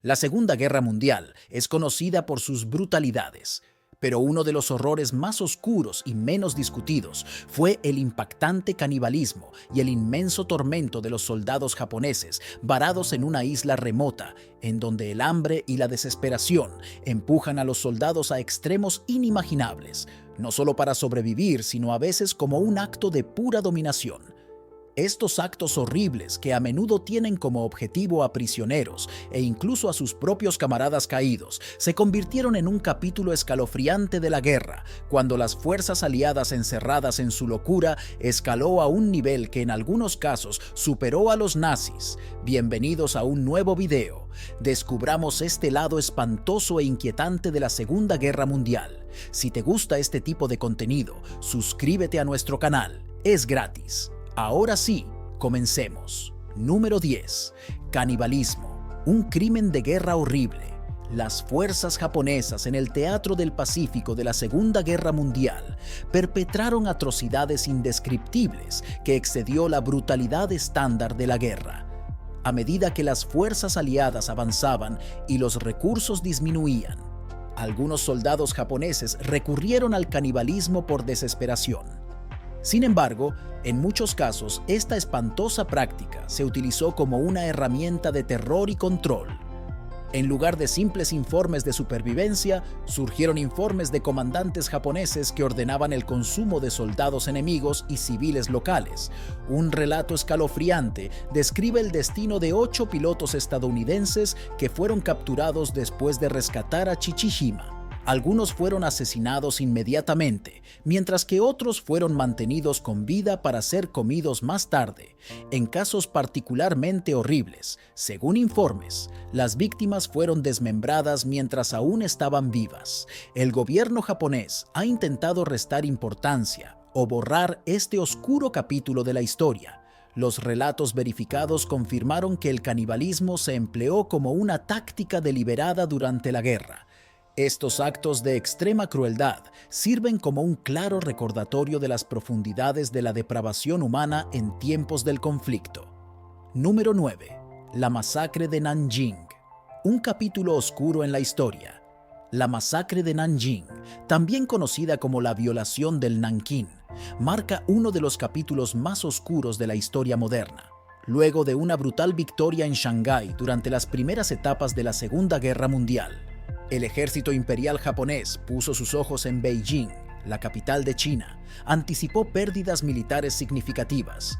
La Segunda Guerra Mundial es conocida por sus brutalidades, pero uno de los horrores más oscuros y menos discutidos fue el impactante canibalismo y el inmenso tormento de los soldados japoneses varados en una isla remota, en donde el hambre y la desesperación empujan a los soldados a extremos inimaginables, no solo para sobrevivir, sino a veces como un acto de pura dominación. Estos actos horribles, que a menudo tienen como objetivo a prisioneros e incluso a sus propios camaradas caídos, se convirtieron en un capítulo escalofriante de la guerra, cuando las fuerzas aliadas encerradas en su locura escaló a un nivel que en algunos casos superó a los nazis. Bienvenidos a un nuevo video. Descubramos este lado espantoso e inquietante de la Segunda Guerra Mundial. Si te gusta este tipo de contenido, suscríbete a nuestro canal. Es gratis. Ahora sí, comencemos. Número 10. Canibalismo. Un crimen de guerra horrible. Las fuerzas japonesas en el Teatro del Pacífico de la Segunda Guerra Mundial perpetraron atrocidades indescriptibles que excedió la brutalidad estándar de la guerra. A medida que las fuerzas aliadas avanzaban y los recursos disminuían, algunos soldados japoneses recurrieron al canibalismo por desesperación. Sin embargo, en muchos casos, esta espantosa práctica se utilizó como una herramienta de terror y control. En lugar de simples informes de supervivencia, surgieron informes de comandantes japoneses que ordenaban el consumo de soldados enemigos y civiles locales. Un relato escalofriante describe el destino de 8 pilotos estadounidenses que fueron capturados después de rescatar a Chichijima. Algunos fueron asesinados inmediatamente, mientras que otros fueron mantenidos con vida para ser comidos más tarde. En casos particularmente horribles, según informes, las víctimas fueron desmembradas mientras aún estaban vivas. El gobierno japonés ha intentado restar importancia o borrar este oscuro capítulo de la historia. Los relatos verificados confirmaron que el canibalismo se empleó como una táctica deliberada durante la guerra. Estos actos de extrema crueldad sirven como un claro recordatorio de las profundidades de la depravación humana en tiempos del conflicto. Número 9. La masacre de Nanjing. Un capítulo oscuro en la historia. La masacre de Nanjing, también conocida como la violación del Nankín, marca uno de los capítulos más oscuros de la historia moderna. Luego de una brutal victoria en Shanghái durante las primeras etapas de la Segunda Guerra Mundial, el ejército imperial japonés puso sus ojos en Beijing, la capital de China. Anticipó pérdidas militares significativas.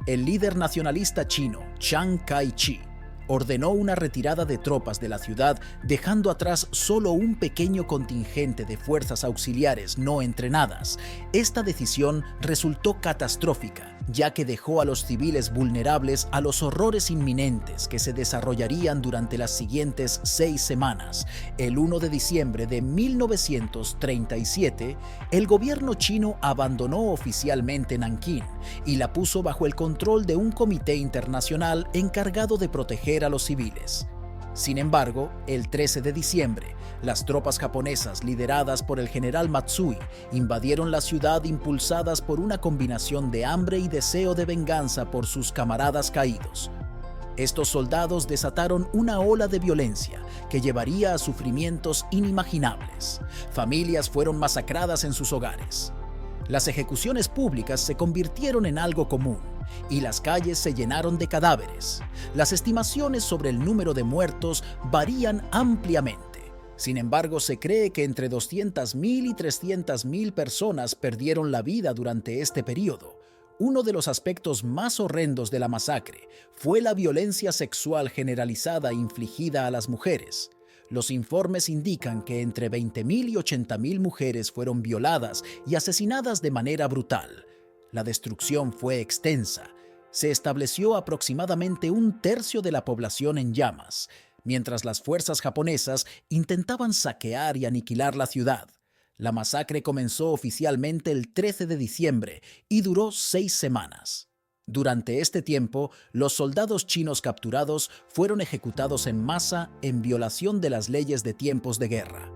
El líder nacionalista chino, Chiang Kai-shek, ordenó una retirada de tropas de la ciudad, dejando atrás solo un pequeño contingente de fuerzas auxiliares no entrenadas. Esta decisión resultó catastrófica, ya que dejó a los civiles vulnerables a los horrores inminentes que se desarrollarían durante las siguientes 6 semanas. El 1 de diciembre de 1937, el gobierno chino abandonó oficialmente Nankín y la puso bajo el control de un comité internacional encargado de proteger a los civiles. Sin embargo, el 13 de diciembre, las tropas japonesas lideradas por el general Matsui invadieron la ciudad impulsadas por una combinación de hambre y deseo de venganza por sus camaradas caídos. Estos soldados desataron una ola de violencia que llevaría a sufrimientos inimaginables. Familias fueron masacradas en sus hogares. Las ejecuciones públicas se convirtieron en algo común y las calles se llenaron de cadáveres. Las estimaciones sobre el número de muertos varían ampliamente. Sin embargo, se cree que entre 200.000 y 300.000 personas perdieron la vida durante este periodo. Uno de los aspectos más horrendos de la masacre fue la violencia sexual generalizada infligida a las mujeres. Los informes indican que entre 20.000 y 80.000 mujeres fueron violadas y asesinadas de manera brutal. La destrucción fue extensa. Se estableció aproximadamente un tercio de la población en llamas, mientras las fuerzas japonesas intentaban saquear y aniquilar la ciudad. La masacre comenzó oficialmente el 13 de diciembre y duró 6 semanas. Durante este tiempo, los soldados chinos capturados fueron ejecutados en masa en violación de las leyes de tiempos de guerra.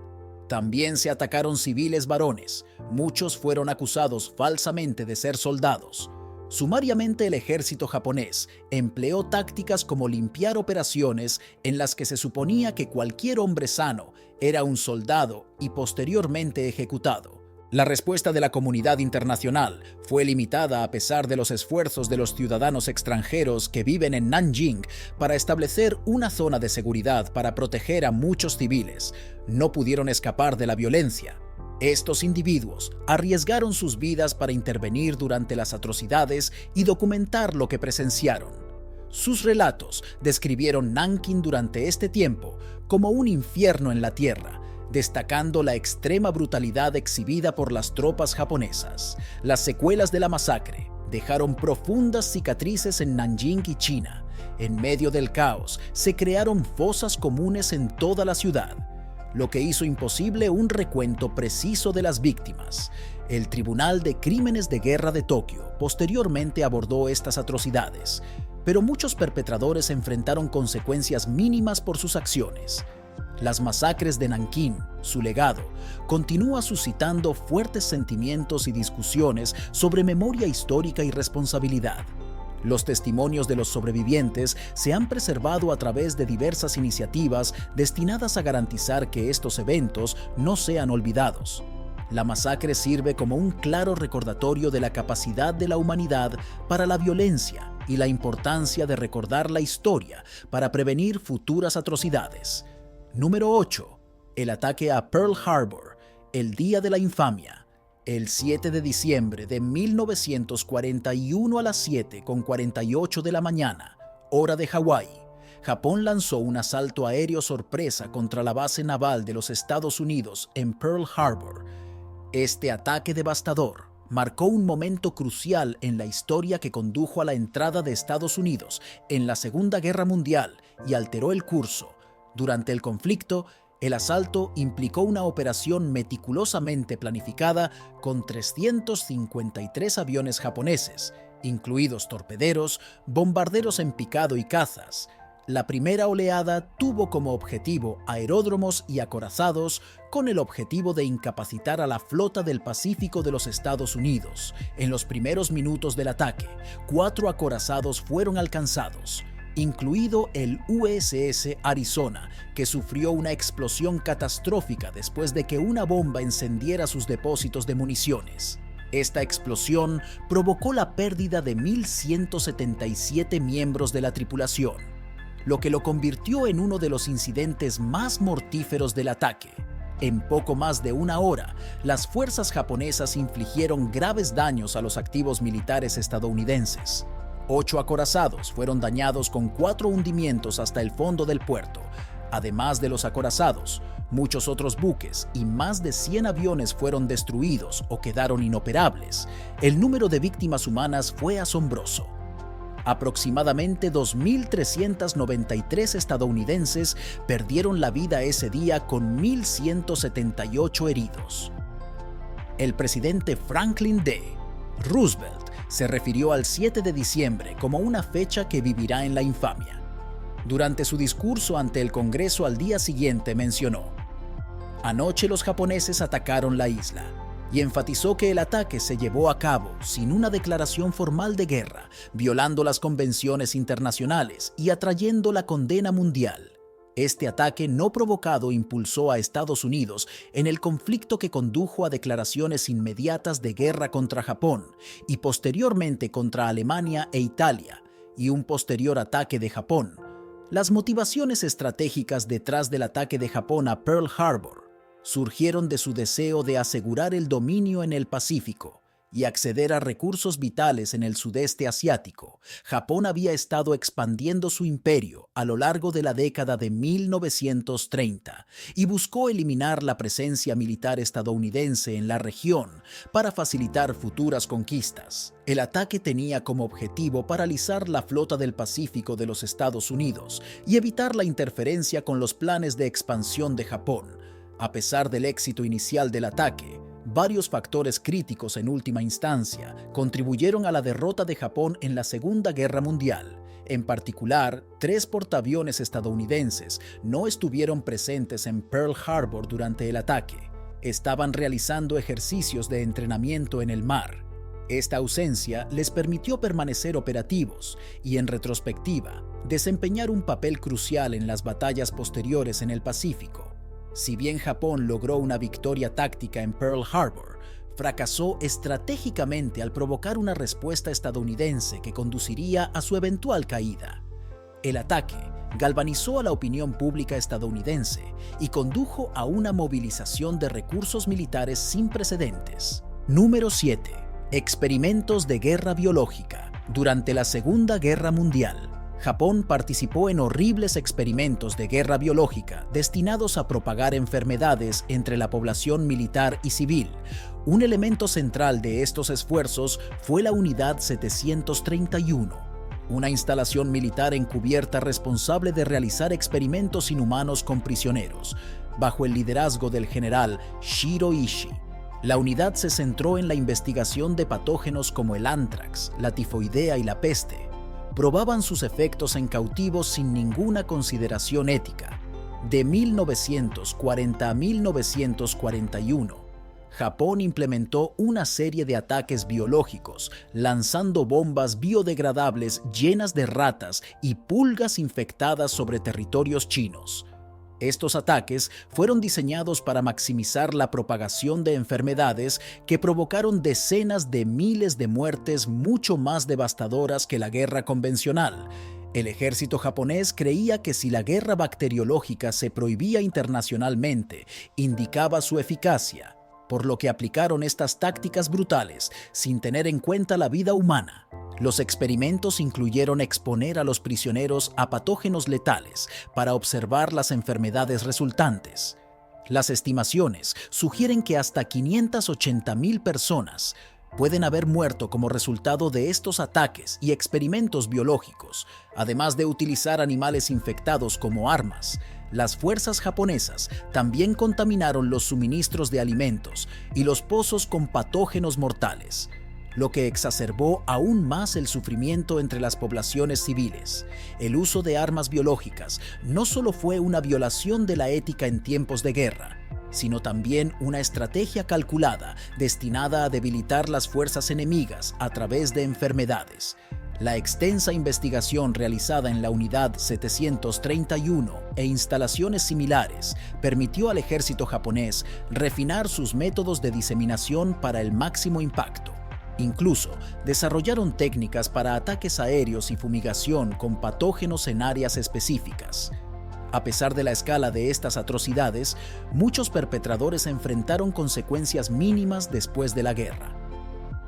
También se atacaron civiles varones. Muchos fueron acusados falsamente de ser soldados. Sumariamente, el ejército japonés empleó tácticas como limpiar operaciones en las que se suponía que cualquier hombre sano era un soldado y posteriormente ejecutado. La respuesta de la comunidad internacional fue limitada a pesar de los esfuerzos de los ciudadanos extranjeros que viven en Nanjing para establecer una zona de seguridad para proteger a muchos civiles. No pudieron escapar de la violencia. Estos individuos arriesgaron sus vidas para intervenir durante las atrocidades y documentar lo que presenciaron. Sus relatos describieron Nankín durante este tiempo como un infierno en la tierra, destacando la extrema brutalidad exhibida por las tropas japonesas. Las secuelas de la masacre dejaron profundas cicatrices en Nanjing y China. En medio del caos, se crearon fosas comunes en toda la ciudad, lo que hizo imposible un recuento preciso de las víctimas. El Tribunal de Crímenes de Guerra de Tokio posteriormente abordó estas atrocidades, pero muchos perpetradores enfrentaron consecuencias mínimas por sus acciones. Las masacres de Nankín, su legado, continúa suscitando fuertes sentimientos y discusiones sobre memoria histórica y responsabilidad. Los testimonios de los sobrevivientes se han preservado a través de diversas iniciativas destinadas a garantizar que estos eventos no sean olvidados. La masacre sirve como un claro recordatorio de la capacidad de la humanidad para la violencia y la importancia de recordar la historia para prevenir futuras atrocidades. Número 8. El ataque a Pearl Harbor, el Día de la Infamia. El 7 de diciembre de 1941 a las 7:48 de la mañana, hora de Hawái, Japón lanzó un asalto aéreo sorpresa contra la base naval de los Estados Unidos en Pearl Harbor. Este ataque devastador marcó un momento crucial en la historia que condujo a la entrada de Estados Unidos en la Segunda Guerra Mundial y alteró el curso. Durante el conflicto, el asalto implicó una operación meticulosamente planificada con 353 aviones japoneses, incluidos torpederos, bombarderos en picado y cazas. La primera oleada tuvo como objetivo aeródromos y acorazados con el objetivo de incapacitar a la flota del Pacífico de los Estados Unidos. En los primeros minutos del ataque, 4 acorazados fueron alcanzados, incluido el USS Arizona, que sufrió una explosión catastrófica después de que una bomba encendiera sus depósitos de municiones. Esta explosión provocó la pérdida de 1.177 miembros de la tripulación, lo que lo convirtió en uno de los incidentes más mortíferos del ataque. En poco más de una hora, las fuerzas japonesas infligieron graves daños a los activos militares estadounidenses. 8 acorazados fueron dañados con 4 hundimientos hasta el fondo del puerto. Además de los acorazados, muchos otros buques y más de 100 aviones fueron destruidos o quedaron inoperables. El número de víctimas humanas fue asombroso. Aproximadamente 2.393 estadounidenses perdieron la vida ese día con 1.178 heridos. El presidente Franklin D. Roosevelt se refirió al 7 de diciembre como una fecha que vivirá en la infamia. Durante su discurso ante el Congreso al día siguiente mencionó: "Anoche los japoneses atacaron la isla", y enfatizó que el ataque se llevó a cabo sin una declaración formal de guerra, violando las convenciones internacionales y atrayendo la condena mundial. Este ataque no provocado impulsó a Estados Unidos en el conflicto que condujo a declaraciones inmediatas de guerra contra Japón y posteriormente contra Alemania e Italia, y un posterior ataque de Japón. Las motivaciones estratégicas detrás del ataque de Japón a Pearl Harbor surgieron de su deseo de asegurar el dominio en el Pacífico y acceder a recursos vitales en el sudeste asiático. Japón había estado expandiendo su imperio a lo largo de la década de 1930 y buscó eliminar la presencia militar estadounidense en la región para facilitar futuras conquistas. El ataque tenía como objetivo paralizar la flota del Pacífico de los Estados Unidos y evitar la interferencia con los planes de expansión de Japón. A pesar del éxito inicial del ataque, varios factores críticos en última instancia contribuyeron a la derrota de Japón en la Segunda Guerra Mundial. En particular, 3 portaaviones estadounidenses no estuvieron presentes en Pearl Harbor durante el ataque. Estaban realizando ejercicios de entrenamiento en el mar. Esta ausencia les permitió permanecer operativos y, en retrospectiva, desempeñar un papel crucial en las batallas posteriores en el Pacífico. Si bien Japón logró una victoria táctica en Pearl Harbor, fracasó estratégicamente al provocar una respuesta estadounidense que conduciría a su eventual caída. El ataque galvanizó a la opinión pública estadounidense y condujo a una movilización de recursos militares sin precedentes. Número 7. Experimentos de guerra biológica. Durante la Segunda Guerra Mundial, Japón participó en horribles experimentos de guerra biológica destinados a propagar enfermedades entre la población militar y civil. Un elemento central de estos esfuerzos fue la Unidad 731, una instalación militar encubierta responsable de realizar experimentos inhumanos con prisioneros, bajo el liderazgo del general Shiro Ishii. La unidad se centró en la investigación de patógenos como el ántrax, la tifoidea y la peste. Probaban sus efectos en cautivos sin ninguna consideración ética. De 1940 a 1941, Japón implementó una serie de ataques biológicos, lanzando bombas biodegradables llenas de ratas y pulgas infectadas sobre territorios chinos. Estos ataques fueron diseñados para maximizar la propagación de enfermedades que provocaron decenas de miles de muertes mucho más devastadoras que la guerra convencional. El ejército japonés creía que si la guerra bacteriológica se prohibía internacionalmente, indicaba su eficacia, por lo que aplicaron estas tácticas brutales sin tener en cuenta la vida humana. Los experimentos incluyeron exponer a los prisioneros a patógenos letales para observar las enfermedades resultantes. Las estimaciones sugieren que hasta 580,000 personas pueden haber muerto como resultado de estos ataques y experimentos biológicos. Además de utilizar animales infectados como armas, las fuerzas japonesas también contaminaron los suministros de alimentos y los pozos con patógenos mortales, lo que exacerbó aún más el sufrimiento entre las poblaciones civiles. El uso de armas biológicas no solo fue una violación de la ética en tiempos de guerra, sino también una estrategia calculada destinada a debilitar las fuerzas enemigas a través de enfermedades. La extensa investigación realizada en la Unidad 731 e instalaciones similares permitió al ejército japonés refinar sus métodos de diseminación para el máximo impacto. Incluso desarrollaron técnicas para ataques aéreos y fumigación con patógenos en áreas específicas. A pesar de la escala de estas atrocidades, muchos perpetradores enfrentaron consecuencias mínimas después de la guerra.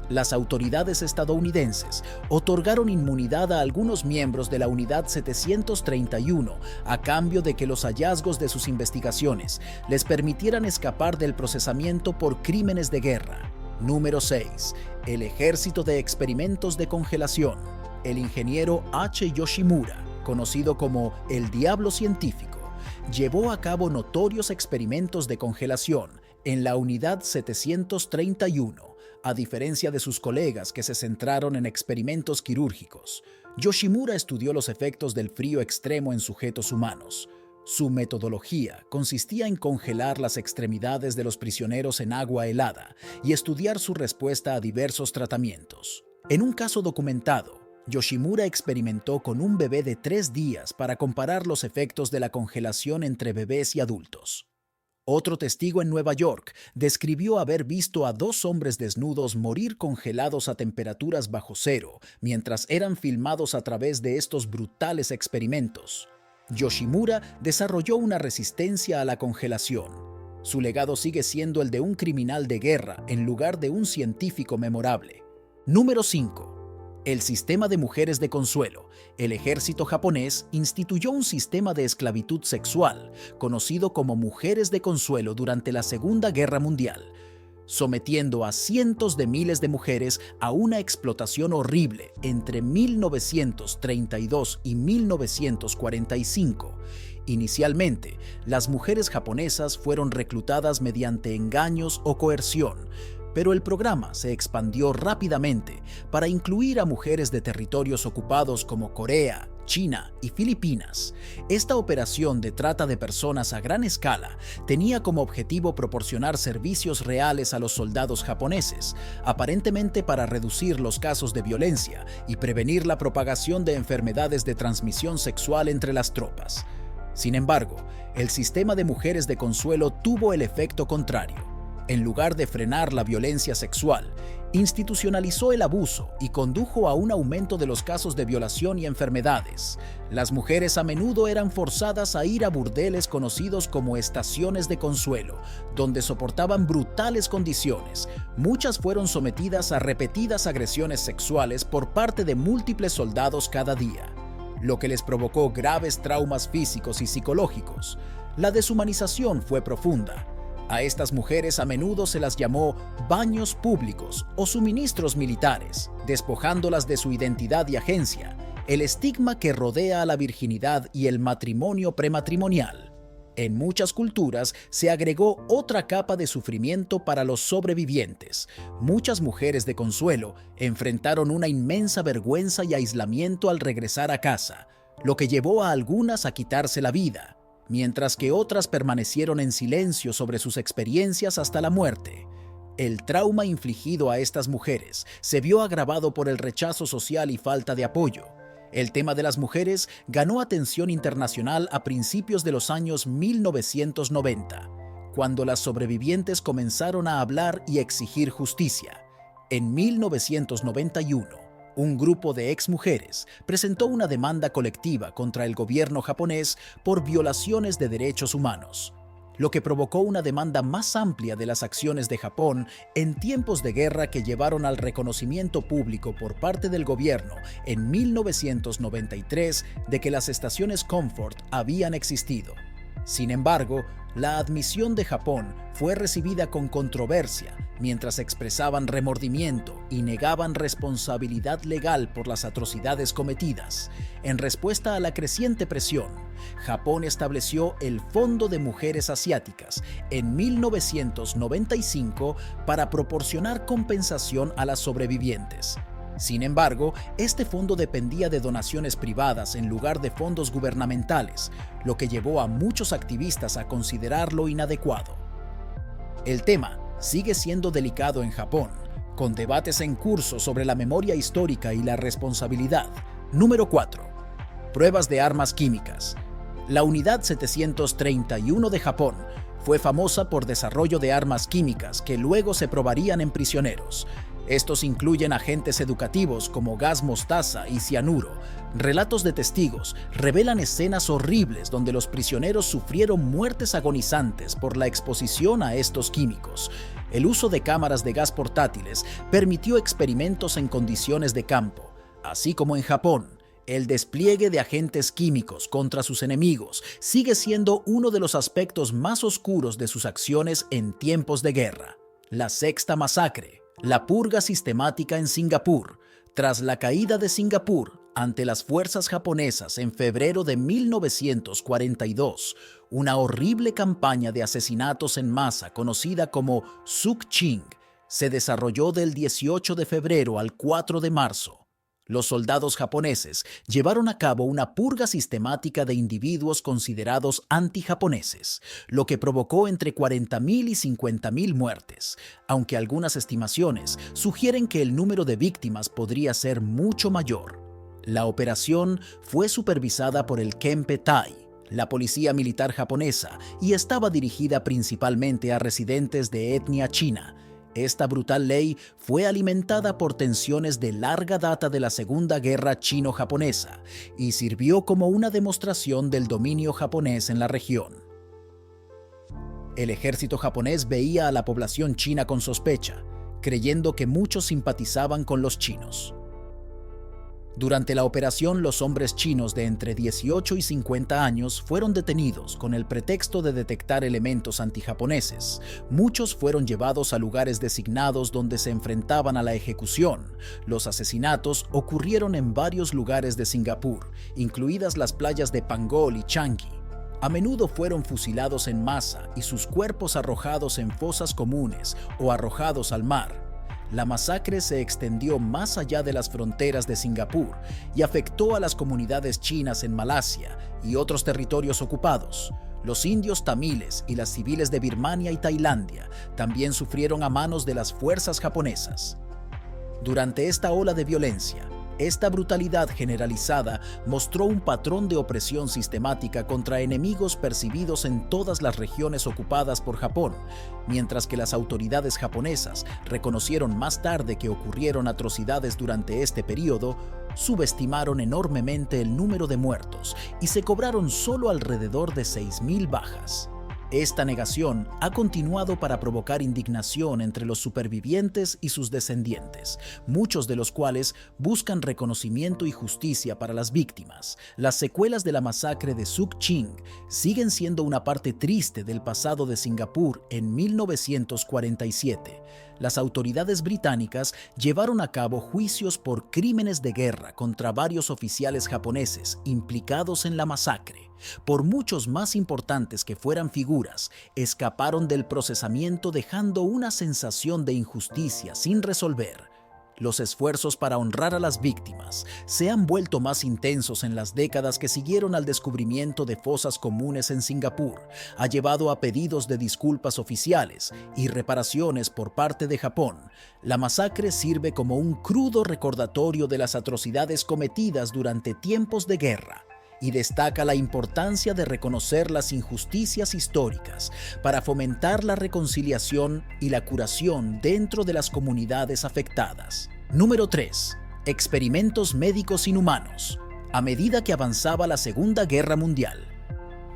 Las autoridades estadounidenses otorgaron inmunidad a algunos miembros de la Unidad 731 a cambio de que los hallazgos de sus investigaciones les permitieran escapar del procesamiento por crímenes de guerra. Número 6. El Ejército de Experimentos de Congelación. El ingeniero H. Yoshimura, conocido como el Diablo Científico, llevó a cabo notorios experimentos de congelación en la Unidad 731, a diferencia de sus colegas que se centraron en experimentos quirúrgicos. Yoshimura estudió los efectos del frío extremo en sujetos humanos. Su metodología consistía en congelar las extremidades de los prisioneros en agua helada y estudiar su respuesta a diversos tratamientos. En un caso documentado, Yoshimura experimentó con un bebé de 3 días para comparar los efectos de la congelación entre bebés y adultos. Otro testigo en Nueva York describió haber visto a 2 hombres desnudos morir congelados a temperaturas bajo cero mientras eran filmados a través de estos brutales experimentos. Yoshimura desarrolló una resistencia a la congelación. Su legado sigue siendo el de un criminal de guerra en lugar de un científico memorable. Número 5. El sistema de mujeres de consuelo. El ejército japonés instituyó un sistema de esclavitud sexual, conocido como mujeres de consuelo durante la Segunda Guerra Mundial, sometiendo a cientos de miles de mujeres a una explotación horrible entre 1932 y 1945. Inicialmente, las mujeres japonesas fueron reclutadas mediante engaños o coerción, pero el programa se expandió rápidamente para incluir a mujeres de territorios ocupados como Corea, China y Filipinas. Esta operación de trata de personas a gran escala tenía como objetivo proporcionar servicios reales a los soldados japoneses, aparentemente para reducir los casos de violencia y prevenir la propagación de enfermedades de transmisión sexual entre las tropas. Sin embargo, el sistema de mujeres de consuelo tuvo el efecto contrario. En lugar de frenar la violencia sexual, institucionalizó el abuso y condujo a un aumento de los casos de violación y enfermedades. Las mujeres a menudo eran forzadas a ir a burdeles conocidos como estaciones de consuelo, donde soportaban brutales condiciones. Muchas fueron sometidas a repetidas agresiones sexuales por parte de múltiples soldados cada día, lo que les provocó graves traumas físicos y psicológicos. La deshumanización fue profunda. A estas mujeres a menudo se las llamó baños públicos o suministros militares, despojándolas de su identidad y agencia, el estigma que rodea a la virginidad y el matrimonio prematrimonial. En muchas culturas se agregó otra capa de sufrimiento para los sobrevivientes. Muchas mujeres de consuelo enfrentaron una inmensa vergüenza y aislamiento al regresar a casa, lo que llevó a algunas a quitarse la vida, mientras que otras permanecieron en silencio sobre sus experiencias hasta la muerte. El trauma infligido a estas mujeres se vio agravado por el rechazo social y falta de apoyo. El tema de las mujeres ganó atención internacional a principios de los años 1990, cuando las sobrevivientes comenzaron a hablar y exigir justicia. En 1991, un grupo de exmujeres presentó una demanda colectiva contra el gobierno japonés por violaciones de derechos humanos, lo que provocó una demanda más amplia de las acciones de Japón en tiempos de guerra que llevaron al reconocimiento público por parte del gobierno en 1993 de que las estaciones Comfort habían existido. Sin embargo, la admisión de Japón fue recibida con controversia, mientras expresaban remordimiento y negaban responsabilidad legal por las atrocidades cometidas. En respuesta a la creciente presión, Japón estableció el Fondo de Mujeres Asiáticas en 1995 para proporcionar compensación a las sobrevivientes. Sin embargo, este fondo dependía de donaciones privadas en lugar de fondos gubernamentales, lo que llevó a muchos activistas a considerarlo inadecuado. El tema sigue siendo delicado en Japón, con debates en curso sobre la memoria histórica y la responsabilidad. Número 4. Pruebas de armas químicas. La Unidad 731 de Japón fue famosa por desarrollo de armas químicas que luego se probarían en prisioneros. Estos incluyen agentes educativos como gas mostaza y cianuro. Relatos de testigos revelan escenas horribles donde los prisioneros sufrieron muertes agonizantes por la exposición a estos químicos. El uso de cámaras de gas portátiles permitió experimentos en condiciones de campo, así como en Japón. El despliegue de agentes químicos contra sus enemigos sigue siendo uno de los aspectos más oscuros de sus acciones en tiempos de guerra. La Sexta Masacre. La purga sistemática en Singapur. Tras la caída de Singapur ante las fuerzas japonesas en febrero de 1942, una horrible campaña de asesinatos en masa conocida como Suk-Ching se desarrolló del 18 de febrero al 4 de marzo. Los soldados japoneses llevaron a cabo una purga sistemática de individuos considerados anti-japoneses, lo que provocó entre 40.000 y 50.000 muertes, aunque algunas estimaciones sugieren que el número de víctimas podría ser mucho mayor. La operación fue supervisada por el Kempeitai, la policía militar japonesa, y estaba dirigida principalmente a residentes de etnia china. Esta brutal ley fue alimentada por tensiones de larga data de la Segunda Guerra Chino-Japonesa y sirvió como una demostración del dominio japonés en la región. El ejército japonés veía a la población china con sospecha, creyendo que muchos simpatizaban con los chinos. Durante la operación, los hombres chinos de entre 18 y 50 años fueron detenidos con el pretexto de detectar elementos antijaponeses. Muchos fueron llevados a lugares designados donde se enfrentaban a la ejecución. Los asesinatos ocurrieron en varios lugares de Singapur, incluidas las playas de Panggol y Changi. A menudo fueron fusilados en masa y sus cuerpos arrojados en fosas comunes o arrojados al mar. la masacre se extendió más allá de las fronteras de Singapur y afectó a las comunidades chinas en Malasia y otros territorios ocupados. Los indios tamiles y las civiles de Birmania y Tailandia también sufrieron a manos de las fuerzas japonesas. Durante esta ola de violencia, esta brutalidad generalizada mostró un patrón de opresión sistemática contra enemigos percibidos en todas las regiones ocupadas por Japón, mientras que las autoridades japonesas reconocieron más tarde que ocurrieron atrocidades durante este periodo. Subestimaron enormemente el número de muertos y se cobraron solo alrededor de 6.000 bajas. Esta negación ha continuado para provocar indignación entre los supervivientes y sus descendientes, muchos de los cuales buscan reconocimiento y justicia para las víctimas. Las secuelas de la masacre de Suk Ching siguen siendo una parte triste del pasado de Singapur en 1947. Las autoridades británicas llevaron a cabo juicios por crímenes de guerra contra varios oficiales japoneses implicados en la masacre. Por muchos más importantes que fueran figuras, escaparon del procesamiento dejando una sensación de injusticia sin resolver. Los esfuerzos para honrar a las víctimas se han vuelto más intensos en las décadas que siguieron al descubrimiento de fosas comunes en Singapur. Ha llevado a pedidos de disculpas oficiales y reparaciones por parte de Japón. La masacre sirve como un crudo recordatorio de las atrocidades cometidas durante tiempos de guerra y destaca la importancia de reconocer las injusticias históricas para fomentar la reconciliación y la curación dentro de las comunidades afectadas. Número 3. Experimentos médicos inhumanos. A medida que avanzaba la Segunda Guerra Mundial,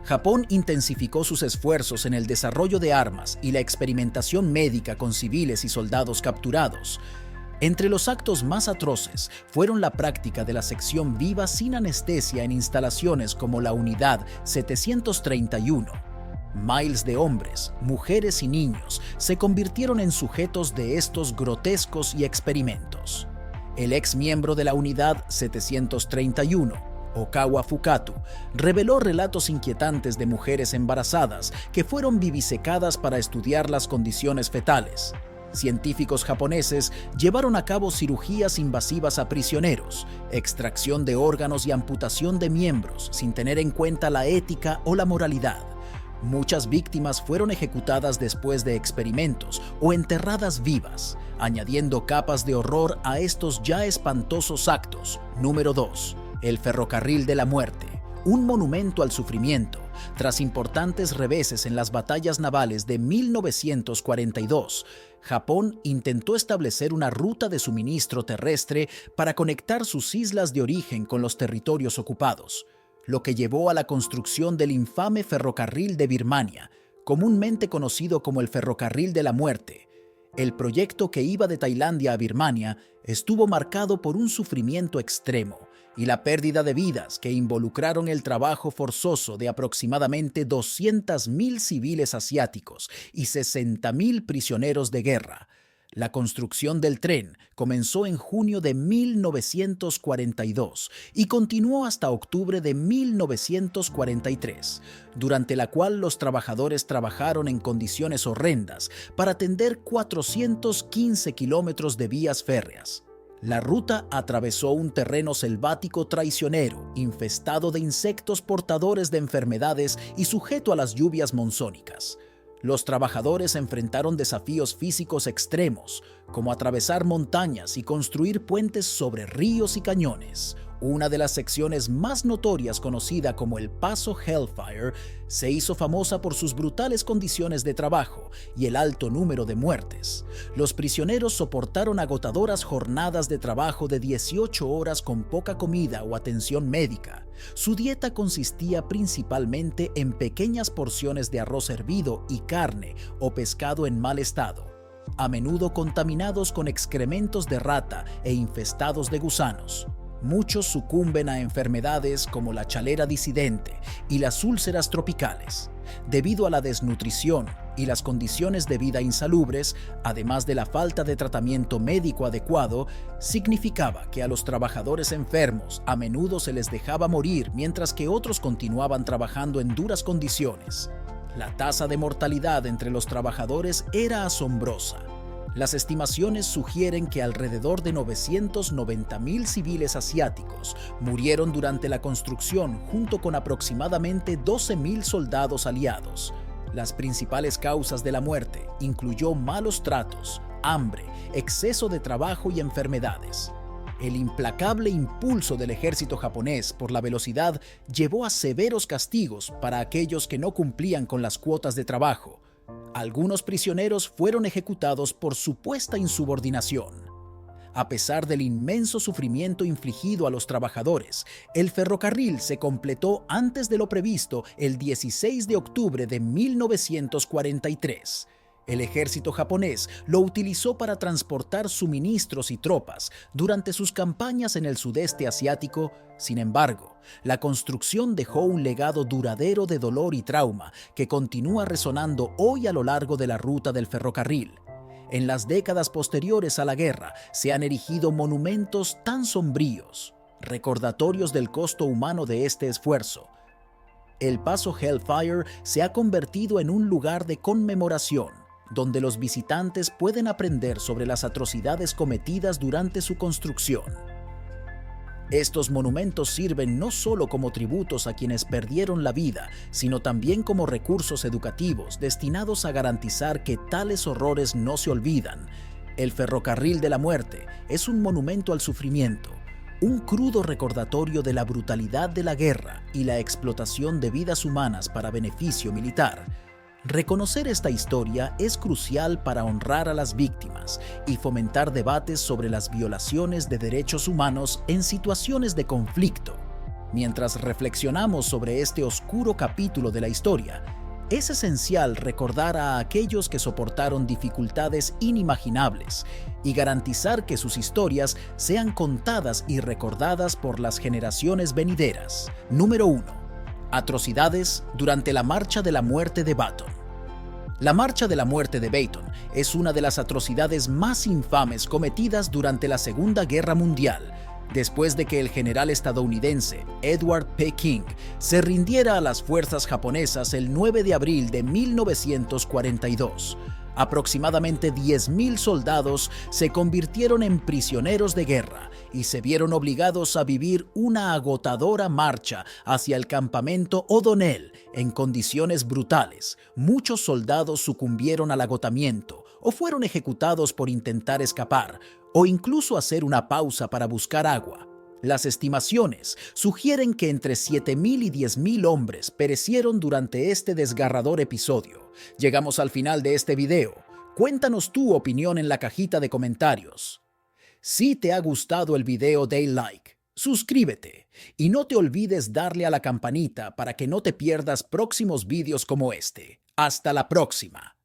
Japón intensificó sus esfuerzos en el desarrollo de armas y la experimentación médica con civiles y soldados capturados. Entre los actos más atroces fueron la práctica de la sección viva sin anestesia en instalaciones como la Unidad 731. Miles de hombres, mujeres y niños se convirtieron en sujetos de estos grotescos experimentos. El ex miembro de la Unidad 731, Okawa Fukatu, reveló relatos inquietantes de mujeres embarazadas que fueron vivisecadas para estudiar las condiciones fetales. Científicos japoneses llevaron a cabo cirugías invasivas a prisioneros, extracción de órganos y amputación de miembros sin tener en cuenta la ética o la moralidad. Muchas víctimas fueron ejecutadas después de experimentos o enterradas vivas, añadiendo capas de horror a estos ya espantosos actos. Número 2. El ferrocarril de la muerte. Un monumento al sufrimiento. Tras importantes reveses en las batallas navales de 1942, Japón intentó establecer una ruta de suministro terrestre para conectar sus islas de origen con los territorios ocupados, lo que llevó a la construcción del infame ferrocarril de Birmania, comúnmente conocido como el ferrocarril de la muerte. El proyecto que iba de Tailandia a Birmania estuvo marcado por un sufrimiento extremo y la pérdida de vidas que involucraron el trabajo forzoso de aproximadamente 200.000 civiles asiáticos y 60.000 prisioneros de guerra. La construcción del tren comenzó en junio de 1942 y continuó hasta octubre de 1943, durante la cual los trabajadores trabajaron en condiciones horrendas para tender 415 kilómetros de vías férreas. La ruta atravesó un terreno selvático traicionero, infestado de insectos portadores de enfermedades y sujeto a las lluvias monzónicas. Los trabajadores enfrentaron desafíos físicos extremos, como atravesar montañas y construir puentes sobre ríos y cañones. Una de las secciones más notorias, conocida como el Paso Hellfire, se hizo famosa por sus brutales condiciones de trabajo y el alto número de muertes. Los prisioneros soportaron agotadoras jornadas de trabajo de 18 horas con poca comida o atención médica. Su dieta consistía principalmente en pequeñas porciones de arroz hervido y carne o pescado en mal estado, a menudo contaminados con excrementos de rata e infestados de gusanos. Muchos sucumben a enfermedades como la chalera disidente y las úlceras tropicales. Debido a la desnutrición y las condiciones de vida insalubres, además de la falta de tratamiento médico adecuado, significaba que a los trabajadores enfermos a menudo se les dejaba morir mientras que otros continuaban trabajando en duras condiciones. La tasa de mortalidad entre los trabajadores era asombrosa. Las estimaciones sugieren que alrededor de 990.000 civiles asiáticos murieron durante la construcción junto con aproximadamente 12.000 soldados aliados. Las principales causas de la muerte incluyó malos tratos, hambre, exceso de trabajo y enfermedades. El implacable impulso del ejército japonés por la velocidad llevó a severos castigos para aquellos que no cumplían con las cuotas de trabajo. Algunos prisioneros fueron ejecutados por supuesta insubordinación. A pesar del inmenso sufrimiento infligido a los trabajadores, el ferrocarril se completó antes de lo previsto el 16 de octubre de 1943. El ejército japonés lo utilizó para transportar suministros y tropas durante sus campañas en el sudeste asiático. Sin embargo, la construcción dejó un legado duradero de dolor y trauma que continúa resonando hoy a lo largo de la ruta del ferrocarril. En las décadas posteriores a la guerra se han erigido monumentos tan sombríos, recordatorios del costo humano de este esfuerzo. El paso Hellfire se ha convertido en un lugar de conmemoración, donde los visitantes pueden aprender sobre las atrocidades cometidas durante su construcción. Estos monumentos sirven no solo como tributos a quienes perdieron la vida, sino también como recursos educativos destinados a garantizar que tales horrores no se olvidan. El ferrocarril de la muerte es un monumento al sufrimiento, un crudo recordatorio de la brutalidad de la guerra y la explotación de vidas humanas para beneficio militar. Reconocer esta historia es crucial para honrar a las víctimas y fomentar debates sobre las violaciones de derechos humanos en situaciones de conflicto. Mientras reflexionamos sobre este oscuro capítulo de la historia, es esencial recordar a aquellos que soportaron dificultades inimaginables y garantizar que sus historias sean contadas y recordadas por las generaciones venideras. Número 1. Atrocidades durante la Marcha de la Muerte de Baton. La Marcha de la Muerte de Baton es una de las atrocidades más infames cometidas durante la Segunda Guerra Mundial, después de que el general estadounidense Edward P. King se rindiera a las fuerzas japonesas el 9 de abril de 1942. Aproximadamente 10.000 soldados se convirtieron en prisioneros de guerra y se vieron obligados a vivir una agotadora marcha hacia el campamento O'Donnell en condiciones brutales. Muchos soldados sucumbieron al agotamiento o fueron ejecutados por intentar escapar o incluso hacer una pausa para buscar agua. Las estimaciones sugieren que entre 7.000 y 10.000 hombres perecieron durante este desgarrador episodio. Llegamos al final de este video. Cuéntanos tu opinión en la cajita de comentarios. Si te ha gustado el video, dale like, suscríbete y no te olvides darle a la campanita para que no te pierdas próximos videos como este. Hasta la próxima.